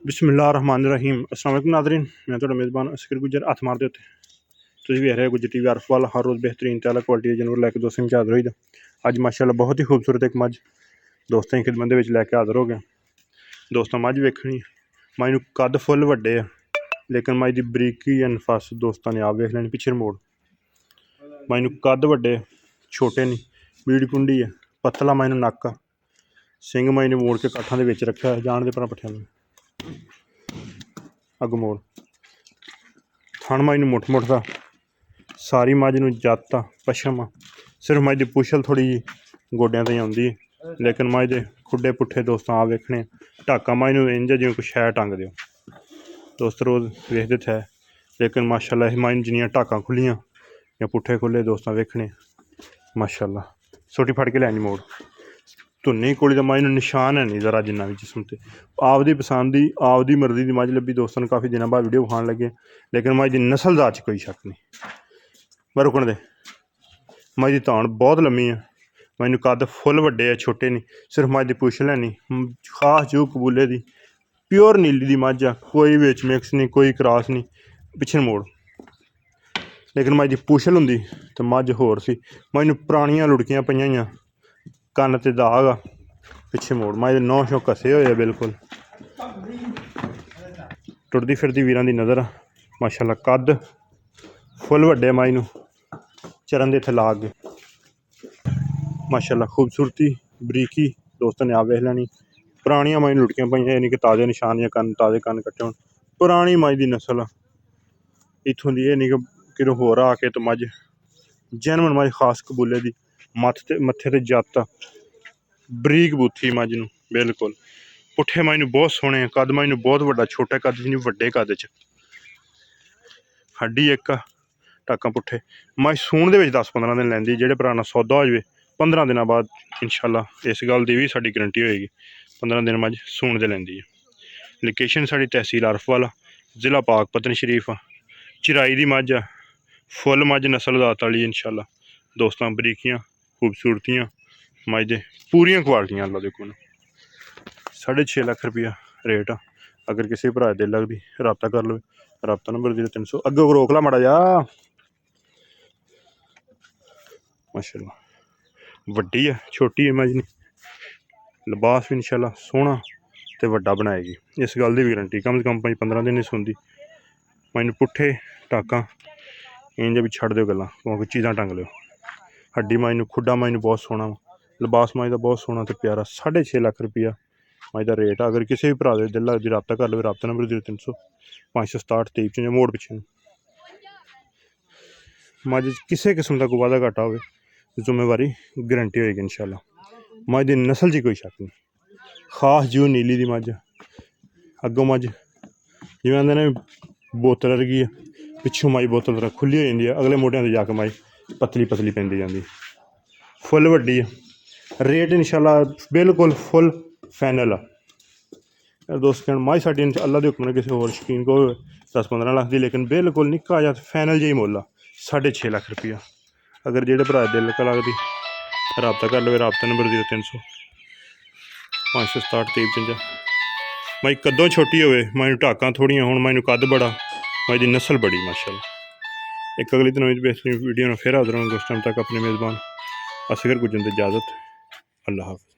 बिस्मिल्लाहिर्रहमानिर्रहीम। अस्सलाम वालेकुम नाज़रीन, मैं तो मेज़बान असगर गुजर हथ मारते उत्ते तुसीं वेख रहे हो गुजर टीवी अर्फ वाल। हर रोज़ बेहतरीन ते आला क्वालिटी जानवर लैके दोस्तों की हाज़र होई दा। अज माशाअल्लाह बहुत ही खूबसूरत एक मझ दोस्तों की खिदमत दे लैके हाज़र हो गया। दोस्तों मझ वेखनी मझ नूं कद फुल वड्डे आ, लेकिन मझ दी बरीकी या नफास दोस्तों ने आप वेख लैनी। पिछे मोड़ मझ नूं कद वड्डे छोटे नहीं, बीड़ कुंडी है, पतला मझ नूं नक्क आ, सिंग मझ ने मोड़ के काठां दे विच रखिया है। जान दे परा पट्ठियां नूं अग मोड़ थण मझ नूं मुठ मुठ दा, सारी मझ नूं जत आ पछम आ। सिर्फ मझ दी पुछल थोड़ी जी गोड्यां ताईं आउंदी है, लेकिन मझ दे खुड्डे पुट्ठे दोस्तों आ वेखने। ढाका मझ नूं इंज जिवें कोई शै टंग दिओ दोस्त रोज़ वेखदे थे, लेकिन माशाअल्लाह इस मझ नूं जिन्नियां ढाकां खुल्लियां या पुट्ठे खुल्ले दोस्तों वेखने माशाअल्लाह। सोटी फड़ के लैनी मोड़ धुन्नी कोली दा मझ नूं निशान है नहीं जरा जिन्ना भी जिसम ते। आपदी पसंद दी आपदी मर्जी दी मझ लब्भी दोस्तों काफ़ी दिनों बाद वीडियो विखान लगे, लेकिन मझ दी नस्ल दा कोई शक नहीं। पर रुकण दे मझ दी धान बहुत लम्मी है, मझ नूं कद फुल वड्डे है, छोटे नहीं। सिर्फ मझ दी पुछ लैनी खास जू कबूले दी प्योर नीली दी मझ आ, कोई विच मिक्स नहीं, कोई क्रॉस नहीं। पिछे मोड़ लेकिन मझ दी पुछल हुंदी ते मझ होर सी। मझ नूं पुरानियां लुड़कियां पईयां होईयां, कन्न ते दाग आ। पिछे मोड़ मझ दे नौ शौ घसे होए बिल्कुल टुरदी फिरदी वीरां दी नज़र आ माशाअल्लाह। कद फुल वड्डे मझ नूं चरन दे इत्थे ला गए माशाअल्लाह। खूबसूरती बरीकी दोस्तों ने आप वेख लैनी। पुरानियां मझ लुड़कियां पईयां, यानी कि ताज़े निशान या कन्न ताज़े कन्न कट्टे होण। पुरानी मझ दी नस्ल इत्थों दी, एह् नहीं कि कितों होर आके तो मझ जैनवन मझ खास कबूले दी मत्थे ते जत आ, बरीक बूथी मझ नूं बिल्कुल। पुट्ठे मझ नूं बहुत सोहने, कद मझ नूं बहुत वड्डा, छोटे कद च नहीं वड्डे कद च। हड्डी एक आ, ढाकां पुट्ठे। मझ सूण दे विच 10-15 दिन लैंदी, जेह्ड़े भरा सौदा हो जाए 15 दिनों बाद इंशाअल्लाह इस गल की भी साडी गरंटी होएगी। 15 दिन मझ सूण दे लैंदी है। लोकेशन साडी तहसील अर्फ वाला, जिला पाकपतन शरीफ आ। चिराई दी मझ आ, फुल मझ नस्ल दात वाली इंशाअल्लाह दोस्तों। बरीकियां खूबसूरतियां मझ दे पूरियां क्वालिटियां अल्लाह दे कोल। 6.5 लाख रुपया रेट आ। अगर किसी भरा दिल लगदी रब्ता कर लो। रब्ता नंबर 0300 अग्गों रोक ला माड़ा जा माशाअल्लाह। वड्डी है छोटी है मझ नहीं, लिबास भी इंशाअल्लाह सोहना ते वड्डा बनाएगी, इस गल की भी गारंटी। कम से कम 15 दिन नहीं सुनती। मझ नूं पुट्ठे टाकां इंज भी छड्ड दिओ गल्लां, कोई चीज़ां टंग लिओ। हड्डी मझ नूं खुड्डा मझ नूं बहुत सोहना, लिबास मझ दा बहुत सोहना ते प्यारा। 6.5 लाख रुपया मझ दा रेट। अगर किसी भी भरा दे दिल लगदी रब्ता कर लो। रब्ता नंबर 0300 567 2355 मोड़ पिछे मझ किसी किस्म का कोई वादा घाटा हो जिम्मेवारी गारंटी होएगी इंशाअल्लाह। मझ दी नस्ल जी कोई शक नहीं, खास जू नीली दी मझ। अग्गों मझ जिवें आंदे ने बोतल वर्गी है, पिछों मझ बोतल तरह खुल्ली हो जाती है, अगले मोढियां ते जाके मझ पतली पतली पैंदी जाती। फुल वड्डी है, रेट इंशाअल्लाह बिल्कुल फुल फाइनल आ। दोस्त कहण मझ साडी अल्लाह दे हुक्म किसी होर शकीन को 10-15 लाख दी, लेकिन बिल्कुल निक्का जिहा फाइनल जी मुल आ 6.5 लाख रुपया। अगर जेह्ड़े भरा दिल लगदी रब्ता कर लो। रब्ता नंबर 0300 567 2355। मझ कदों छोटी होवे, मझ नूं ढाकां थोड़ियां होण, मझ नूं कद बड़ा, मझ दी नस्ल बड़ी माशाअल्लाह। एक अगली दिन बेहतरीन वीडियो में फिर हाज़र होंगे। उस टाइम तक अपने मेज़बान असगर गुजर दी इजाज़त। अल्लाह हाफ़िज़।